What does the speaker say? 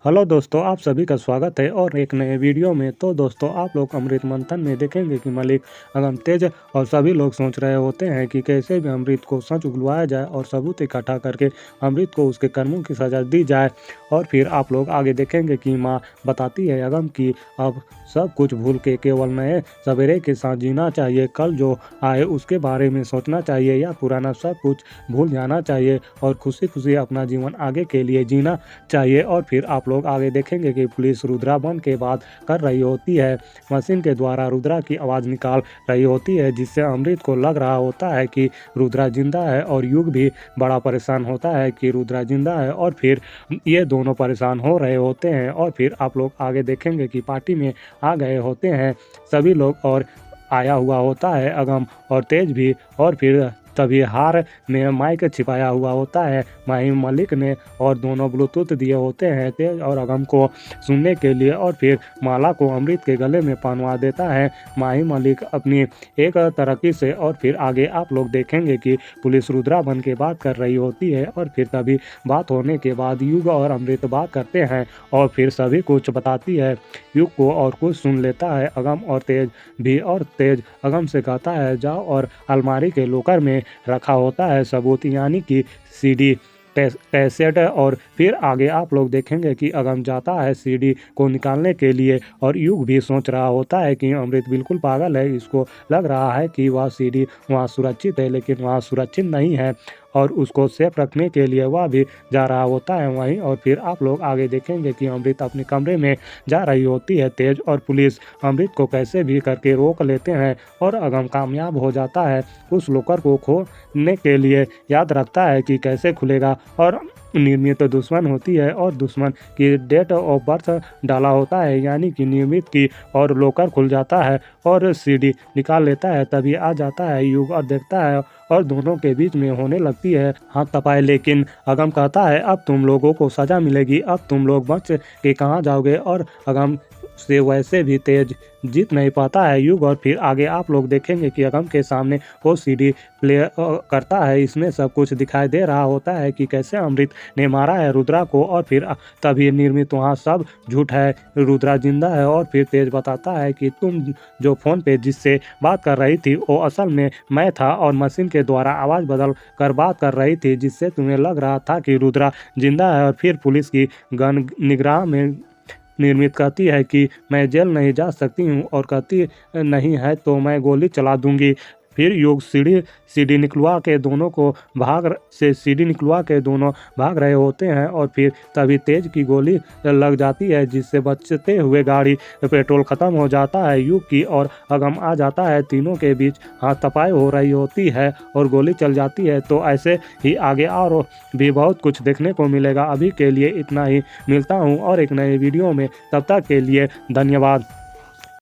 Hello दोस्तों, आप सभी का स्वागत है और एक नए वीडियो में। तो दोस्तों, आप लोग अमृत मंथन में देखेंगे कि मलिक, अगम, तेज और सभी लोग सोच रहे होते हैं कि कैसे भी अमृत को सच उगलवाया जाए और सबूत इकट्ठा करके अमृत को उसके कर्मों की सजा दी जाए। और फिर आप लोग आगे देखेंगे कि माँ बताती है अगम कि अब सब कुछ भूल के केवल नए सवेरे के साथ जीना चाहिए। कल जो आए उसके बारे में सोचना चाहिए या पुराना सब कुछ भूल जाना चाहिए और खुशी खुशी अपना जीवन आगे के लिए जीना चाहिए। और फिर आप लोग आगे देखेंगे कि पुलिस रुद्रा बन के बात कर रही होती है, मशीन के द्वारा रुद्रा की आवाज़ निकाल रही होती है, जिससे अमृत को लग रहा होता है कि रुद्रा जिंदा है और युग भी बड़ा परेशान होता है कि रुद्रा जिंदा है। और फिर ये दोनों परेशान हो रहे होते हैं। और फिर आप लोग आगे देखेंगे कि पार्टी में आ गए होते हैं सभी लोग और आया हुआ होता है अगम और तेज भी। और फिर तभी हार में माइक छिपाया हुआ होता है माही मलिक ने और दोनों ब्लूटूथ दिए होते हैं तेज और अगम को सुनने के लिए। और फिर माला को अमृत के गले में पहनवा देता है माही मलिक अपनी एक तरक्की से। और फिर आगे आप लोग देखेंगे कि पुलिस रुद्रा बन के बात कर रही होती है। और फिर तभी बात होने के बाद युग और अमृत बात करते हैं और फिर सभी कुछ बताती है युग को और कुछ सुन लेता है अगम और तेज भी। और तेज अगम से कहता है जाओ और अलमारी के लॉकर में रखा होता है सबूत, यानी कि सीडी कैसेट। और फिर आगे आप लोग देखेंगे कि अगम जाता है सीडी को निकालने के लिए और युग भी सोच रहा होता है कि अमृत बिल्कुल पागल है, इसको लग रहा है कि वह सीडी वहाँ सुरक्षित है, लेकिन वहाँ सुरक्षित नहीं है और उसको सेफ रखने के लिए वह भी जा रहा होता है वहीं। और फिर आप लोग आगे देखेंगे कि अमृत अपने कमरे में जा रही होती है तेज और पुलिस अमृत को कैसे भी करके रोक लेते हैं और अगम कामयाब हो जाता है उस लॉकर को खोलने के लिए, याद रखता है कि कैसे खुलेगा। और निर्मित दुश्मन होती है और दुश्मन की डेट ऑफ बर्थ डाला होता है, यानी कि निर्मित की, और लॉकर खुल जाता है और सीडी निकाल लेता है। तभी आ जाता है युग और देखता है और दोनों के बीच में होने लगती है हाथ तपाए। लेकिन अगम कहता है अब तुम लोगों को सजा मिलेगी, अब तुम लोग बच के कहाँ जाओगे। और अगम से वैसे भी तेज जीत नहीं पाता है युग। और फिर आगे आप लोग देखेंगे कि अगम के सामने वो सीडी प्ले करता है, इसमें सब कुछ दिखाई दे रहा होता है कि कैसे अमृत ने मारा है रुद्रा को। और फिर तभी निर्मित वहाँ सब झूठ है, रुद्रा जिंदा है। और फिर तेज बताता है कि तुम जो फ़ोन पे जिससे बात कर रही थी वो असल में मैं था और मशीन के द्वारा आवाज़ बदल कर बात कर रही थी, जिससे तुम्हें लग रहा था कि रुद्रा जिंदा है। और फिर पुलिस की गन निगरान में निर्मित कहती है कि मैं जेल नहीं जा सकती हूँ और कहती नहीं है तो मैं गोली चला दूंगी। फिर युग सीडी निकलवा के दोनों भाग रहे होते हैं और फिर तभी तेज की गोली लग जाती है, जिससे बचते हुए गाड़ी पेट्रोल ख़त्म हो जाता है युग की और अगम आ जाता है। तीनों के बीच हाथापाई हो रही होती है और गोली चल जाती है। तो ऐसे ही आगे और भी बहुत कुछ देखने को मिलेगा। अभी के लिए इतना ही, मिलता हूँ और एक नए वीडियो में, तब तक के लिए धन्यवाद।